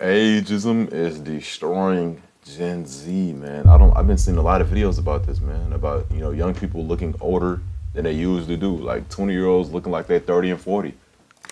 Ageism is destroying Gen Z, man. I've been seeing a lot of videos about this, man. About young people looking older than they usually do, like 20-year-olds looking like they're 30 and 40.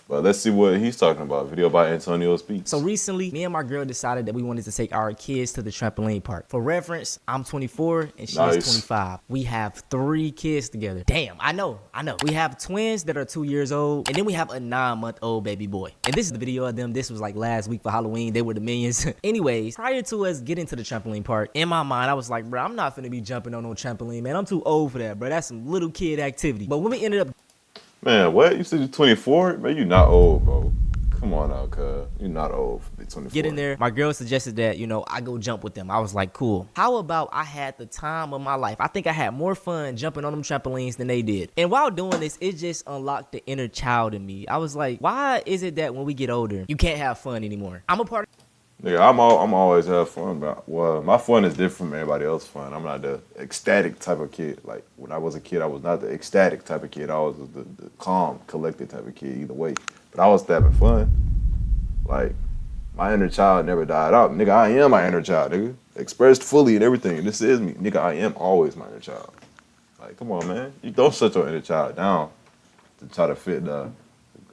But let's see what he's talking about. Video by Antonio So Speaks. recently, me and my girl decided that we wanted to take our kids to the trampoline park. For reference, I'm 24 and she's Nice. 25. We have 3 kids together. Damn, I know. We have twins that are 2 years old, and then we have a 9-month-old baby boy. And this is the video of them. This was like last week for Halloween. They were the minions. Anyways, prior to us getting to the trampoline park, in my mind, I was like, bro, I'm not finna be jumping on no trampoline, man. I'm too old for that, bro. That's some little kid activity. But when we ended up Man, what? You said you're 24? Man, you not old, bro. Come on now, cuz. You're not old for being 24. get in there, my girl suggested that, I go jump with them. I was like, cool. How about I had the time of my life? I think I had more fun jumping on them trampolines than they did. And while doing this, it just unlocked the inner child in me. I was like, why is it that when we get older, you can't have fun anymore? I'm a part of Nigga, I'm always have fun, but well, my fun is different from everybody else's fun. I'm not the ecstatic type of kid. Like when I was a kid, I was not the ecstatic type of kid. I was the calm, collected type of kid. Either way, but I was having fun. Like my inner child never died out, nigga. I am my inner child, nigga. Expressed fully and everything. This is me, nigga. I am always my inner child. Like, come on, man. You don't shut your inner child down to try to fit the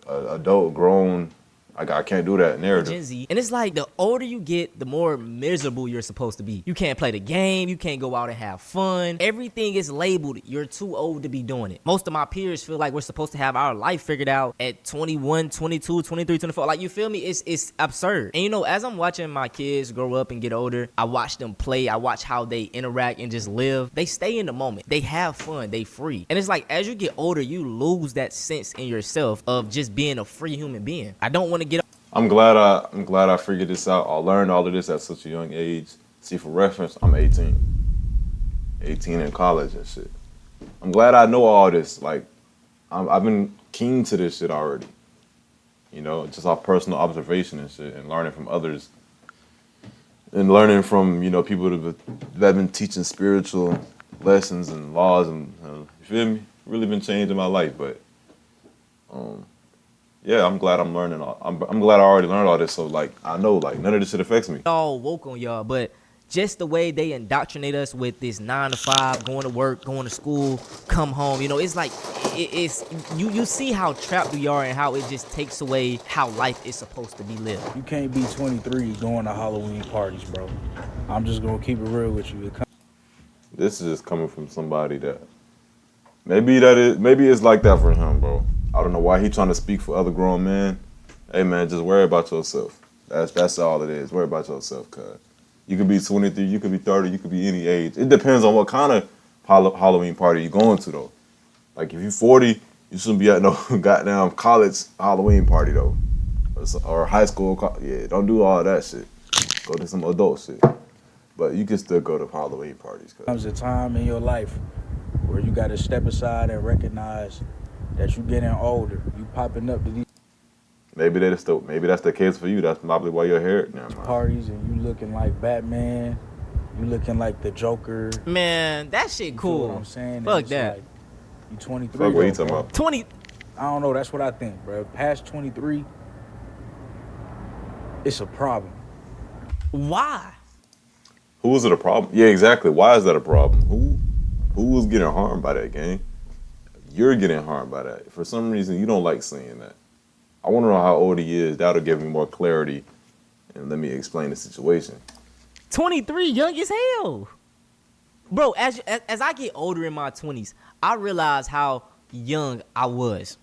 adult, grown. I can't do that narrative. Gen Z. And it's like the older you get, the more miserable you're supposed to be. You can't play the game. You can't go out and have fun. Everything is labeled. You're too old to be doing it. Most of my peers feel like we're supposed to have our life figured out at 21, 22, 23, 24. Like, you feel me? It's absurd. And as I'm watching my kids grow up and get older, I watch them play. I watch how they interact and just live. They stay in the moment. They have fun. They free. And it's like, as you get older, you lose that sense in yourself of just being a free human being. I don't want to get I'm glad I figured this out. I learned all of this at such a young age. See, for reference, I'm 18. 18 in college and shit. I'm glad I know all this. Like, I've been keen to this shit already. Just off personal observation and shit, and learning from others, and learning from people that have been teaching spiritual lessons and laws, and you feel me? Really been changing my life, but yeah, I'm glad I'm learning. I'm glad I already learned all this, so like I know like none of this shit affects me. all woke on y'all, but just the way they indoctrinate us with this 9 to 5, going to work, going to school, come home, it's like it's you see how trapped we are and how it just takes away how life is supposed to be lived. You can't be 23 going to Halloween parties, bro. I'm just gonna keep it real with you. This is just coming from somebody that maybe it's like that for him, bro. I don't know why he trying to speak for other grown men. Hey man, just worry about yourself. That's all it is. Worry about yourself, cuz. You could be 23, you could be 30, you could be any age. It depends on what kind of Halloween party you're going to though. Like if you're 40, you shouldn't be at no goddamn college Halloween party though. Or high school. Yeah, don't do all that shit. Go to some adult shit. But you can still go to Halloween parties. Comes a time in your life where you gotta step aside and recognize that you getting older. You popping up to these Maybe that's the case for you. That's probably why your hair now. parties and you looking like Batman. You looking like the Joker. Man, that shit You feel cool. what I'm saying? Fuck And it's that. like, you 23. Fuck what you though, talking bro. about. 20. I don't know. That's what I think, bro. Past 23, it's a problem. Why? Who is it a problem? Yeah, exactly. Why is that a problem? Who is getting harmed by that, gang? You're getting harmed by that. For some reason, you don't like seeing that. I want to know how old he is. That'll give me more clarity, and let me explain the situation. 23, young as hell. Bro, as I get older in my 20s, I realize how young I was.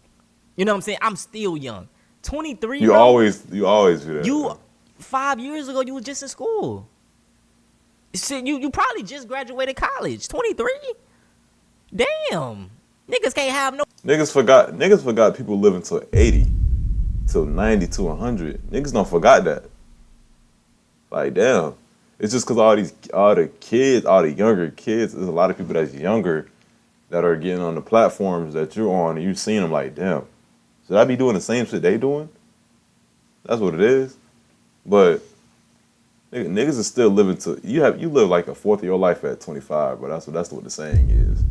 You know what I'm saying? I'm still young. 23, You bro, always do that. you 5 years ago, you was just in school. Shit, you probably just graduated college. 23? Damn. Niggas can't have no. Niggas forgot people living till 80, till 90, to 100. Niggas don't forgot that. Like, damn. It's just because all the younger kids, there's a lot of people that's younger that are getting on the platforms that you're on, and you're seeing them like, damn, should I be doing the same shit they doing? That's what it is. But niggas is still living to you live like a fourth of your life at 25, but that's what the saying is.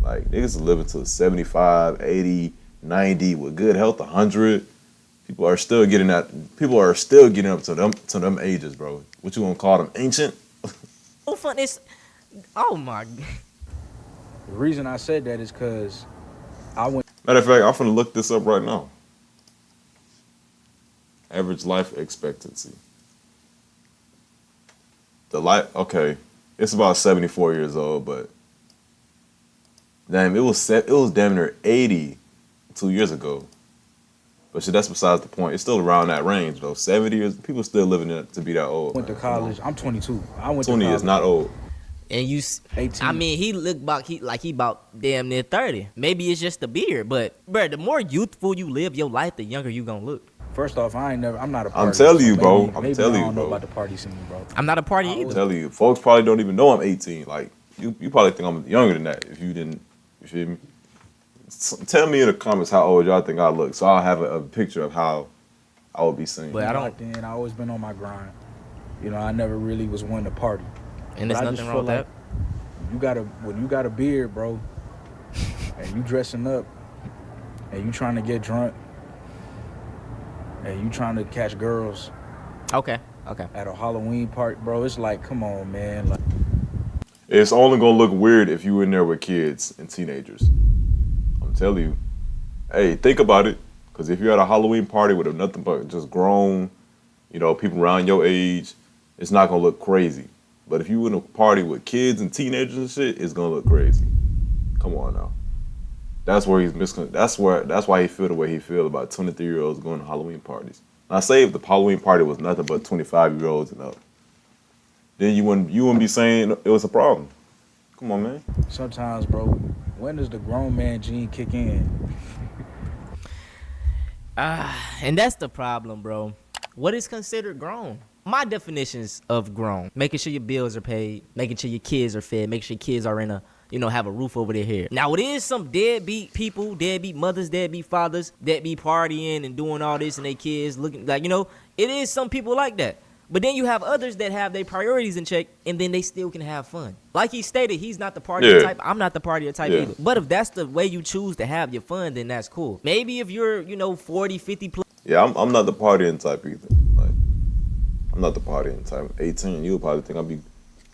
Like niggas is living to 75, 80, 90 with good health, 100. People are still getting that. People are still getting up to them ages, bro. What you gonna call them? Ancient? So fun is, oh my. The reason I said that is because I went. Matter of fact, I'm finna look this up right now. Average life expectancy. Okay, it's about 74 years old, but damn, it was damn near 80 2 years ago. But shit, that's besides the point. It's still around that range though. 70 years, people still living it to be that old. Went to college. I'm 22. I went 20 to college. is not old. And you, 18. I mean, he look back, he about damn near 30. Maybe it's just the beard, but bro, the more youthful you live your life, the younger you gonna look. First off, I'm not a party. I'm telling you, bro. Maybe, I'm telling I you, don't know bro. about the party scene, bro. I'm not a party I either. I'm telling you, folks probably don't even know I'm 18. Like you probably think I'm younger than that if you didn't. You feel me? Tell me in the comments how old y'all think I look, so I'll have a picture of how I would be seen. But I don't. Locked in. I always been on my grind. You know, I never really was one to party. And there's But I nothing just wrong with feel that. When you got a beard, bro, and you dressing up, and you trying to get drunk, and you trying to catch girls Okay. at a Halloween party, bro, it's like, come on, man. Like, It's only gonna look weird if you in there with kids and teenagers. I'm telling you. Hey, think about it. Because if you're at a Halloween party with nothing but just grown, people around your age, it's not gonna look crazy. But if you in a party with kids and teenagers and shit, it's gonna look crazy. Come on now. That's where that's why he feel the way he feel about 23-year-olds going to Halloween parties. And I say if the Halloween party was nothing but 25-year-olds and up, then you wouldn't be saying it was a problem. Come on, man. sometimes, bro, when does the grown man gene kick in? And that's the problem, bro. What is considered grown? My definitions of grown: making sure your bills are paid, making sure your kids are fed, making sure your kids are in a, have a roof over their head. Now, it is some deadbeat people, deadbeat mothers, deadbeat fathers that be partying and doing all this and their kids looking like, it is some people like that. But then you have others that have their priorities in check and then they still can have fun. Like he stated, he's not the partier type. I'm not the partier type either. But if that's the way you choose to have your fun, then that's cool. Maybe if you're, 40, 50 plus. Yeah, I'm not the partying type either. Like, I'm not the partying type. 18, you'll probably think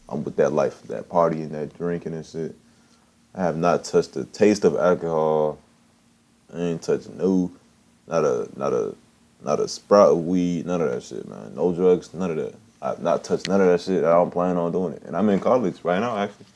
I'm with that life, that partying, that drinking and shit. I have not touched the taste of alcohol. I ain't touched not a sprout of weed, none of that shit, man. No drugs, none of that. I've not touched none of that shit. I don't plan on doing it. And I'm in college right now, actually.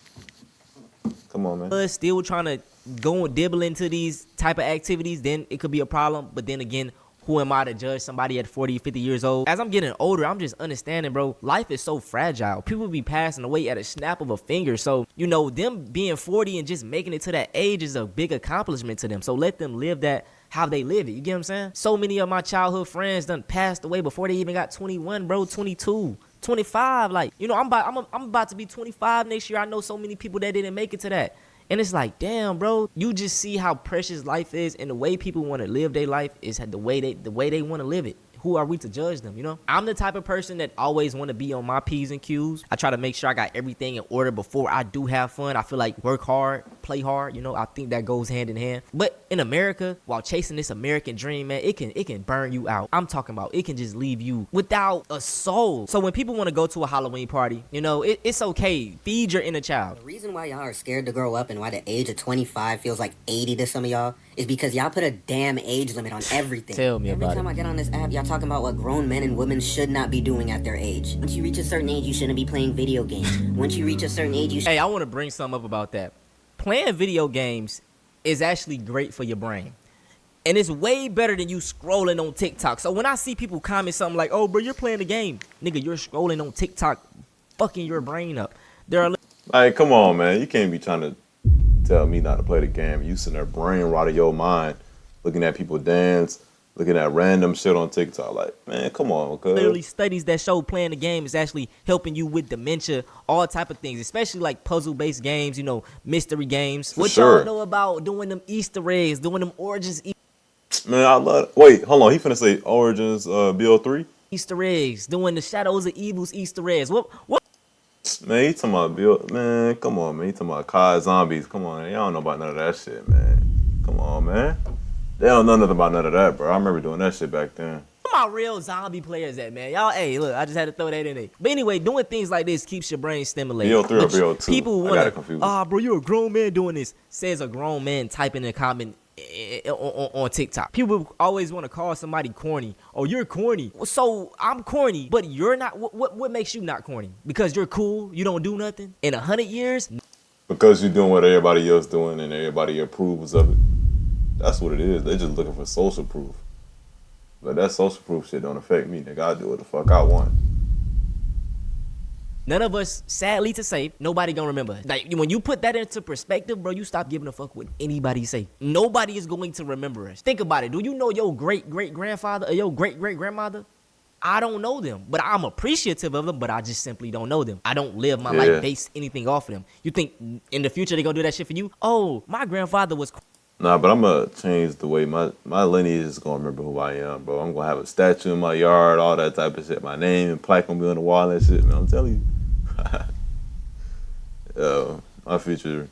Come on, man. Still trying to go and dibble into these type of activities, then it could be a problem. But then again, who am I to judge somebody at 40, 50 years old? As I'm getting older, I'm just understanding, bro, life is so fragile. People be passing away at a snap of a finger. So, them being 40 and just making it to that age is a big accomplishment to them. So let them live that how they live it. You get what I'm saying? So many of my childhood friends done passed away before they even got 21, bro, 22, 25. Like, I'm about to be 25 next year. I know so many people that didn't make it to that. And it's like, damn, bro, you just see how precious life is, and the way people want to live their life is the way they want to live it. Who are we to judge them, I'm the type of person that always want to be on my P's and Q's. I try to make sure I got everything in order before I do have fun. I feel like work hard, play hard, I think that goes hand in hand. But in America, while chasing this American dream, man, it can burn you out. I'm talking about it can just leave you without a soul. So when people want to go to a Halloween party, it's okay. Feed your inner child. The reason why y'all are scared to grow up and why the age of 25 feels like 80 to some of y'all is because y'all put a damn age limit on everything. Tell me Every about time it. I get on this app, y'all talking about what grown men and women should not be doing at their age. Once you reach a certain age, you shouldn't be playing video games. Once you reach a certain age, Hey, I want to bring something up about that. Playing video games is actually great for your brain. And it's way better than you scrolling on TikTok. So when I see people comment something like, oh, bro, you're playing the game. Nigga, you're scrolling on TikTok, fucking your brain up. There are... Like, come on, man. You can't be trying to tell me not to play the game. You sitting there brain rotting your mind, looking at people dance, looking at random shit on TikTok. Like, man, come on, cuz. Literally studies that show playing the game is actually helping you with dementia, all type of things, especially like puzzle-based games, mystery games. What y'all know about doing them Easter eggs, doing them Origins Man, I love... Wait, hold on. He finna say Origins BO3? Easter eggs, doing the Shadows of Evil's Easter eggs. What? Man, he talking about Bill... Man, come on, man. He talking about COD Zombies. Come on, y'all don't know about none of that shit, man. Come on, man. They don't know nothing about none of that, bro. I remember doing that shit back then. Where my real zombie players at, man? Y'all, hey, look, I just had to throw that in there. But anyway, doing things like this keeps your brain stimulated. BO3 or BO2? People I got want it to, confused. bro, you're a grown man doing this. Says a grown man typing in a comment on TikTok. People always want to call somebody corny. Oh, you're corny. So I'm corny, but you're not. What makes you not corny? Because you're cool. You don't do nothing. In 100 years. Because you're doing what everybody else doing and everybody approves of it. That's what it is. They're just looking for social proof. But that social proof shit don't affect me, nigga. I do what the fuck I want. None of us, sadly to say, nobody gonna remember. Like, when you put that into perspective, bro, you stop giving a fuck what anybody say. Nobody is going to remember us. Think about it. Do you know your great-great-grandfather or your great-great-grandmother? I don't know them, but I'm appreciative of them, but I just simply don't know them. I don't live my life based anything off of them. You think in the future they gonna do that shit for you? Oh, my grandfather was... Nah, but I'm gonna change the way my lineage is gonna remember who I am, bro. I'm gonna have a statue in my yard, all that type of shit. My name and plaque gonna be on the wall and shit, man. I'm telling you. My future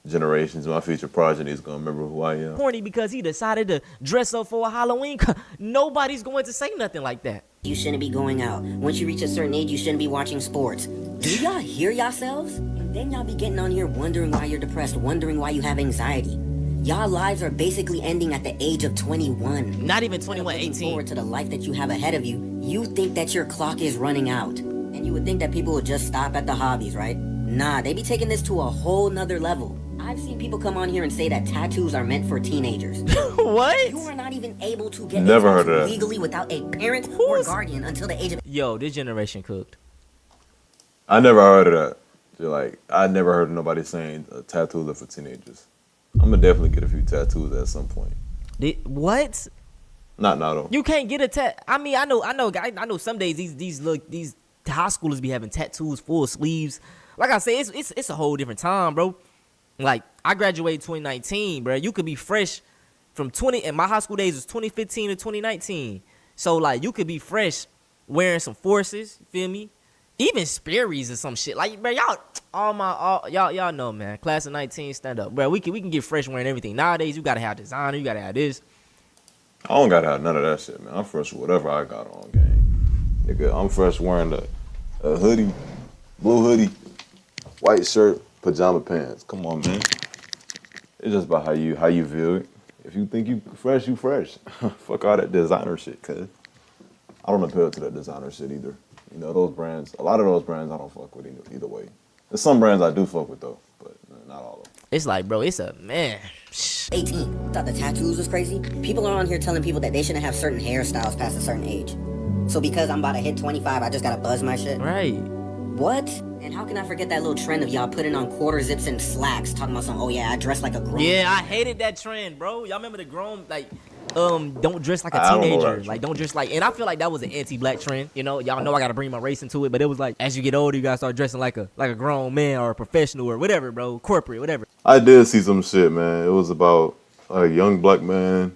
generations, my future progeny is gonna remember who I am. Corny because he decided to dress up for a Halloween. Nobody's going to say nothing like that. You shouldn't be going out. Once you reach a certain age, you shouldn't be watching sports. Do y'all hear yourselves? And then y'all be getting on here wondering why you're depressed, wondering why you have anxiety. Y'all lives are basically ending at the age of 21. Not even 21, Looking 18. forward to the life that you have ahead of you, you think that your clock is running out. And you would think that people would just stop at the hobbies, right? Nah, they be taking this to a whole nother level. I've seen people come on here and say that tattoos are meant for teenagers. What? You are not even able to get Never a heard tattoo of that. legally without a parent or guardian until the age of... Yo, this generation cooked. I never heard of that. Like, I never heard of nobody saying tattoos are for teenagers. I'm gonna definitely get a few tattoos at some point. What? Not now though. You can't get a tat. I mean, I know. Some days these high schoolers be having tattoos, full sleeves. Like I say, it's a whole different time, bro. Like, I graduated 2019, bro. You could be fresh from 20. And my high school days was 2015 to 2019. So like, you could be fresh wearing some Forces. You feel me? Even Sperry's or some shit. Like, bro, y'all know, man. Class of 19, stand up, bro. We can get fresh wearing everything. Nowadays, you gotta have designer. You gotta have this. I don't gotta have none of that shit, man. I'm fresh with whatever I got on, gang. Nigga, I'm fresh wearing a hoodie, blue hoodie, white shirt, pajama pants. Come on, man. It's just about how you feel it. If you think you fresh, you fresh. Fuck all that designer shit, cuz I don't appeal to that designer shit either. You know, those brands, a lot of those brands I don't fuck with either way. There's some brands I do fuck with though, but not all of them. It's like, bro, it's a man. 18. Thought the tattoos was crazy? People are on here telling people that they shouldn't have certain hairstyles past a certain age. So because I'm about to hit 25, I just gotta buzz my shit? Right. What? And how can I forget that little trend of y'all putting on quarter zips and slacks, talking about some, oh yeah, I dress like a grown Yeah, I hated that trend, bro. Y'all remember the grown, like, don't dress like a I don't know teenager. that Like, don't dress like, and I feel like that was an anti-black trend. You know, y'all know I gotta bring my race into it, but it was like, as you get older, you gotta start dressing like a grown man or a professional or whatever, bro. Corporate, whatever. I did see some shit, man. It was about a young black man,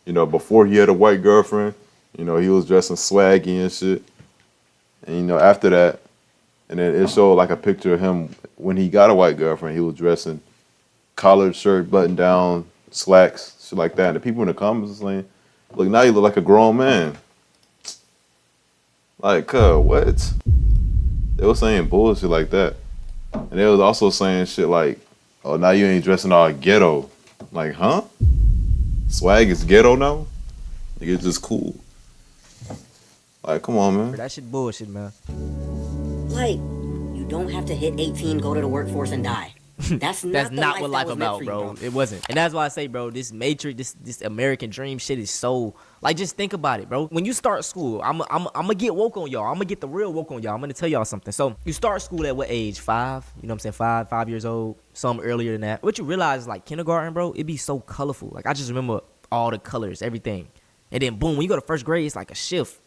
you know, before he had a white girlfriend. You know, he was dressing swaggy and shit. And, you know, after that, and then it showed like a picture of him when he got a white girlfriend. He was dressing collared shirt, button down, slacks, shit like that. And the people in the comments were saying, look, now you look like a grown man. Like, what? They were saying bullshit like that. And they was also saying shit like, oh, now you ain't dressing all ghetto. Like, huh? Swag is ghetto now? Like, it's just cool. Like, come on, man. That shit bullshit, man. Like, you don't have to hit 18, go to the workforce, and die. That's Not what life was meant about, for you, bro. It wasn't. And that's why I say, bro, this Matrix, this American dream shit is so, like, just think about it, bro. When you start school, I'm gonna get woke on y'all. I'm gonna get the real woke on y'all. I'm gonna tell y'all something. So you start school at what age? 5? You know what I'm saying? 5 years old. Some earlier than that. What you realize is, like, kindergarten, bro, it be so colorful. Like, I just remember all the colors, everything. And then boom, when you go to first grade, it's like a shift.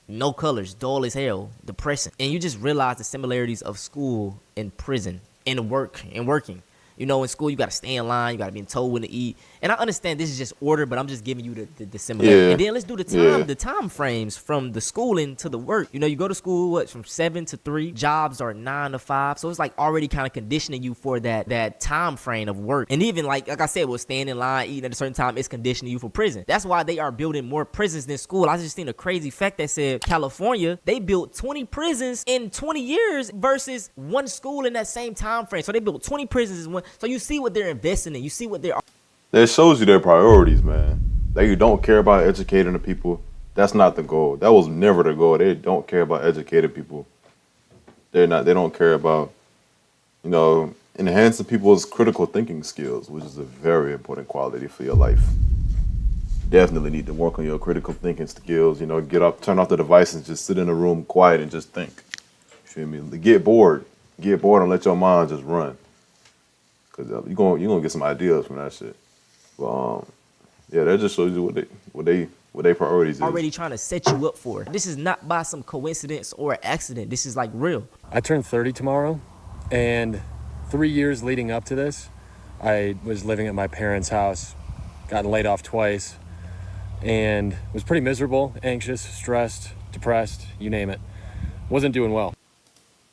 No colors, dull as hell, depressing. And you just realize the similarities of school and prison and work and working. You know, in school, you got to stay in line. You got to be told when to eat. And I understand this is just order, but I'm just giving you the similarity. Yeah. And then let's do the time frames from the schooling to the work. You know, you go to school, from 7 to 3. Jobs are 9 to 5. So it's like already kind of conditioning you for that time frame of work. And even like I said, with staying in line, eating at a certain time, it's conditioning you for prison. That's why they are building more prisons than school. I just seen a crazy fact that said California, they built 20 prisons in 20 years versus one school in that same time frame. So they built 20 prisons in one. So you see what they're investing in. You see what they're. It shows you their priorities, man. They don't care about educating the people. That's not the goal. That was never the goal. They don't care about educating people. They don't care about, enhancing people's critical thinking skills, which is a very important quality for your life. Definitely need to work on your critical thinking skills. Get up, turn off the devices, and just sit in a room quiet and just think. You feel me? Get bored and let your mind just run. Cause you're gonna get some ideas from that shit. But that just shows you what they priorities is. Already trying to set you up for. This is not by some coincidence or accident. This is like real. I turn 30 tomorrow, and 3 years leading up to this, I was living at my parents' house, gotten laid off twice, and was pretty miserable, anxious, stressed, depressed, you name it. Wasn't doing well.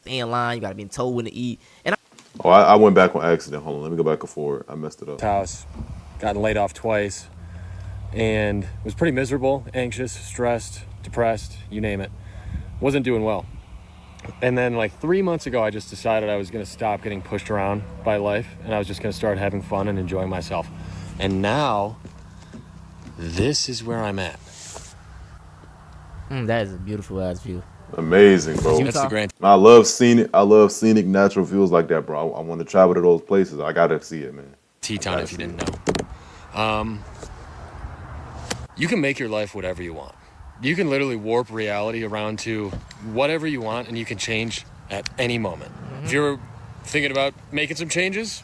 Stay in line, you gotta be told when to eat. And I went back on accident. Hold on, let me go back and forward. I messed it up. House, gotten laid off twice, and was pretty miserable, anxious, stressed, depressed, you name it. Wasn't doing well. And then like 3 months ago, I just decided I was gonna stop getting pushed around by life, and I was just gonna start having fun and enjoying myself. And now, this is where I'm at. that is a beautiful ass view. Amazing, bro. That's the grand. I love scenic natural views like that, bro. I want to travel to those places. I gotta see it, man. Teton, if you didn't know. You can make your life whatever you want. You can literally warp reality around to whatever you want, and you can change at any moment. Mm-hmm. If you're thinking about making some changes,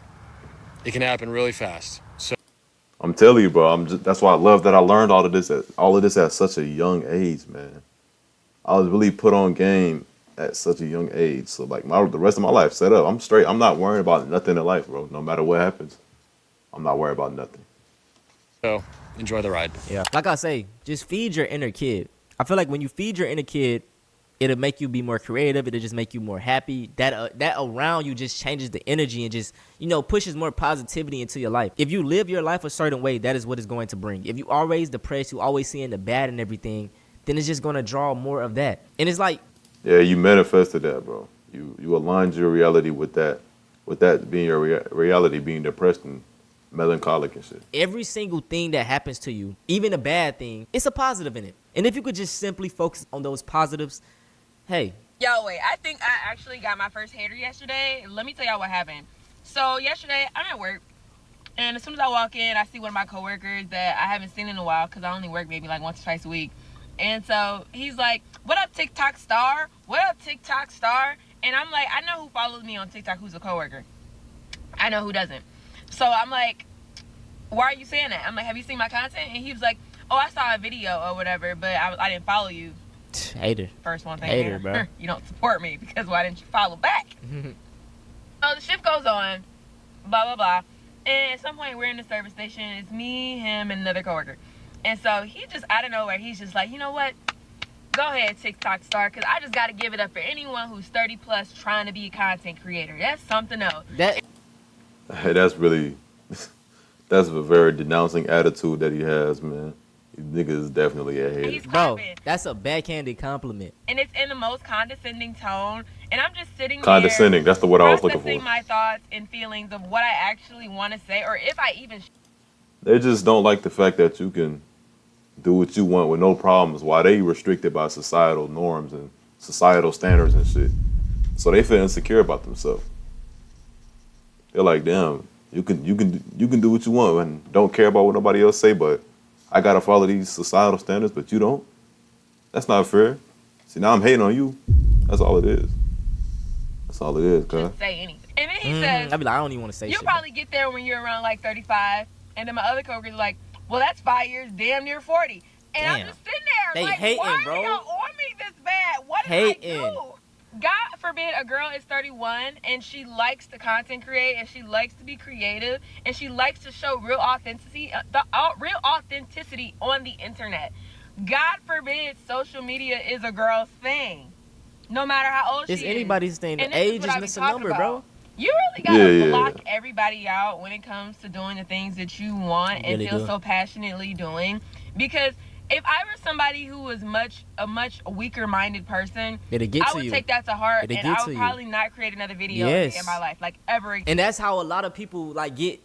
it can happen really fast. So I'm telling you, bro. That's why I love that I learned all of this at such a young age, man. I was really put on game at such a young age. So like the rest of my life set up. I'm straight. I'm not worrying about nothing in life, bro. No matter what happens, I'm not worried about nothing. So enjoy the ride. Yeah. Like I say, just feed your inner kid. I feel like when you feed your inner kid, it'll make you be more creative. It'll just make you more happy. That around you just changes the energy and just, pushes more positivity into your life. If you live your life a certain way, that is what it's going to bring. If you always depressed, you always seeing the bad and everything, then it's just going to draw more of that. And it's like... Yeah, you manifested that, bro. You aligned your reality with that being your reality, being depressed and melancholic and shit. Every single thing that happens to you, even a bad thing, it's a positive in it. And if you could just simply focus on those positives, hey. Yo, wait, I think I actually got my first hater yesterday. Let me tell y'all what happened. So yesterday, I'm at work, and as soon as I walk in, I see one of my coworkers that I haven't seen in a while because I only work maybe like once or twice a week. And so he's like, what up, TikTok star? What up, TikTok star? And I'm like, I know who follows me on TikTok who's a coworker. I know who doesn't. So I'm like, why are you saying that? I'm like, have you seen my content? And he was like, oh, I saw a video or whatever, but I didn't follow you. Hater. First one thing. Hater, bro. You don't support me because why didn't you follow back? So the shift goes on, blah, blah, blah. And at some point, we're in the service station. It's me, him, and another coworker. And so he just, out of nowhere, he's just like, you know what? Go ahead, TikTok star, because I just got to give it up for anyone who's 30 plus trying to be a content creator. That's something else. That's a very denouncing attitude that he has, man. Nigga is definitely a hater. Bro, that's a backhanded compliment. And it's in the most condescending tone. And I'm just sitting Condescending, that's the word I was looking for. Processing my thoughts and feelings of what I actually want to say, or if I even... They just don't like the fact that you can do what you want with no problems while they restricted by societal norms and societal standards and shit. So they feel insecure about themselves. They're like, damn, you can do what you want and don't care about what nobody else say, but I gotta follow these societal standards, but you don't? That's not fair. See, now I'm hating on you. That's all it is. That's all it is, cuz. Say anything. And then he says, I'd be like, I don't even want to say you'll shit. probably get there when you're around like 35. And then my other coworkers are like, well, that's 5 years, damn near 40. And I'm just sitting there They like, hating, why bro. are y'all on me this bad? What did Hating. I do? God, forbid a girl is 31 and she likes to content create and she likes to be creative and she likes to show real authenticity, real authenticity on the internet. God forbid social media is a girl's thing. No matter how old she is. It's anybody's thing. And The age is just a number, bro. You really gotta block everybody out when it comes to doing the things that you want and feel so passionately doing. Because if I were somebody who was a much weaker-minded person, I would take that to heart, and I would probably not create another video in my life, like ever again. And that's how a lot of people like get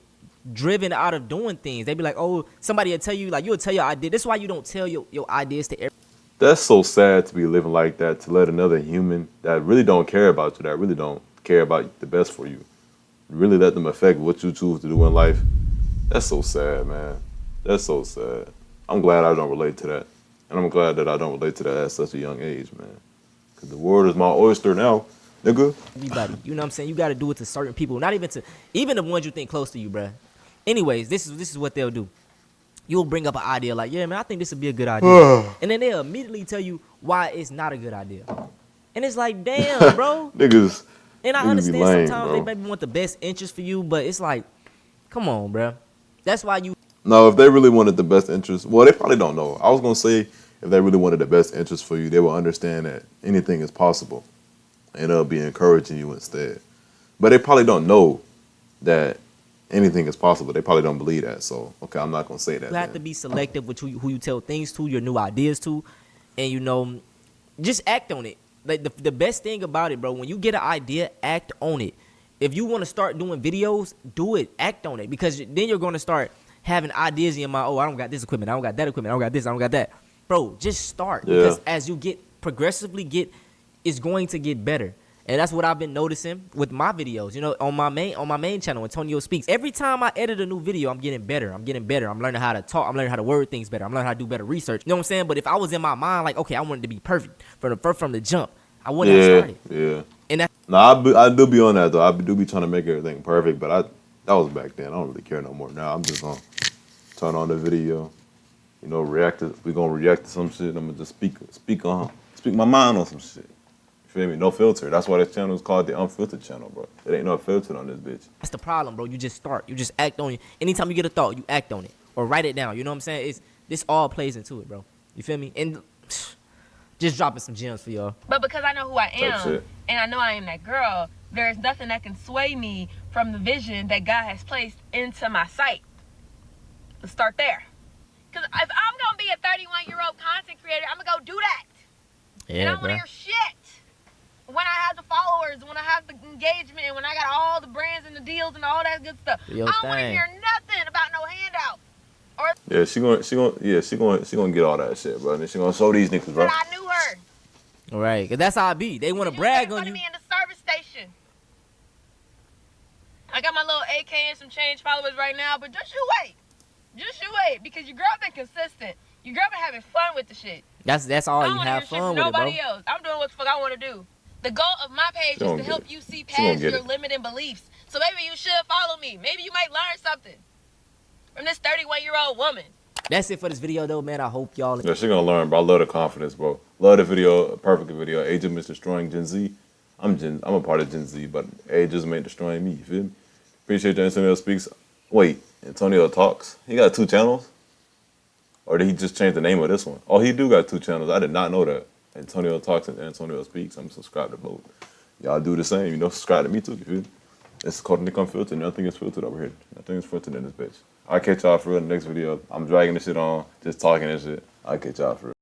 driven out of doing things. They be like, oh, somebody will tell you, like, you'll tell your idea. That's why you don't tell your ideas to everyone. That's so sad to be living like that, to let another human that really don't care about you, that really don't care about the best for you, really let them affect what you choose to do in life. That's so sad, man. That's so sad. I'm glad I don't relate to that. And I'm glad that I don't relate to that at such a young age, man. Because the world is my oyster now, nigga. Everybody, you know what I'm saying? You got to do it to certain people, not even the ones you think close to you, bruh. Anyways, this is what they'll do. You'll bring up an idea like, yeah, man, I think this would be a good idea. And then they'll immediately tell you why it's not a good idea. And it's like, damn, bro. Niggas. And I niggas understand lame, sometimes bro. they maybe want the best interest for you, but it's like, come on, bro. That's why you. No, if they really wanted the best interest, well, they probably don't know. I was going to say, if they really wanted the best interest for you, they will understand that anything is possible. And they'll be encouraging you instead. But they probably don't know that anything is possible. They probably don't believe that. So, okay, I'm not going to say that. You have to be selective with who you tell things to, your new ideas to. And, you know, just act on it. Like the best thing about it, bro, when you get an idea, act on it. If you want to start doing videos, do it. Act on it. Because then you're going to start having ideas in your mind. Oh, I don't got this equipment. I don't got that equipment. I don't got this. I don't got that. Bro, just start. Yeah. Because as you it's going to get better. And that's what I've been noticing with my videos. You know, on my main channel, Antonio Speaks. Every time I edit a new video, I'm getting better. I'm learning how to talk. I'm learning how to word things better. I'm learning how to do better research. You know what I'm saying? But if I was in my mind like, okay, I wanted to be perfect from the jump, I wouldn't have started. Yeah. And that, No, I do be on that, though. I do be trying to make everything perfect, but that was back then. I don't really care no more now. I'm just going to turn on the video, you know, we're going to react to some shit. I'm going to just speak my mind on some shit. You feel me? No filter. That's why this channel is called the Unfiltered channel, bro. It ain't no filter on this bitch. that's the problem, bro. You just start. You just act on it. Anytime you get a thought, you act on it. Or write it down. You know what I'm saying? This all plays into it, bro. You feel me? And just dropping some gems for y'all. But because I know who I am, and I know I am that girl, there is nothing that can sway me from the vision that God has placed into my sight. Let's start there. Because if I'm going to be a 31-year-old content creator, I'm going to go do that. Yeah, and I don't want to hear shit. When I have the followers, when I have the engagement, when I got all the brands and the deals and all that good stuff. I don't want to hear nothing about no handout. Yeah, she gonna get all that shit, bro. And she gonna show these niggas, bro. But I knew her. All right, because that's how I be. They want to brag on you. Me in the service station. I got my little AK and some change followers right now, but just you wait. Just you wait, because your girl been consistent. Your girl been having fun with the shit. That's all you have fun with it, bro. Nobody else. I'm doing what the fuck I want to do. The goal of my page is to help you see past your limiting beliefs. So maybe you should follow me. Maybe you might learn something from this 31-year-old woman. That's it for this video, though, man. I hope y'all. Yeah, she gonna learn, bro. I love the confidence, bro. Love the video, perfect video. Ageism is destroying Gen Z. I'm a part of Gen Z, but ageism ain't destroying me. You feel me? Appreciate you, Antonio Speaks. Wait, Antonio Talks. He got 2 channels, or did he just change the name of this one? Oh, he do got 2 channels. I did not know that. Antonio Talks and Antonio Speaks. I'm subscribed to both. Y'all do the same. You know, subscribe to me too. You feel me? It's called Nick Unfiltered. Nothing is filtered over here. Nothing is filtered in this bitch. I'll catch y'all for real in the next video. I'm dragging this shit on, just talking and shit. I'll catch y'all for real.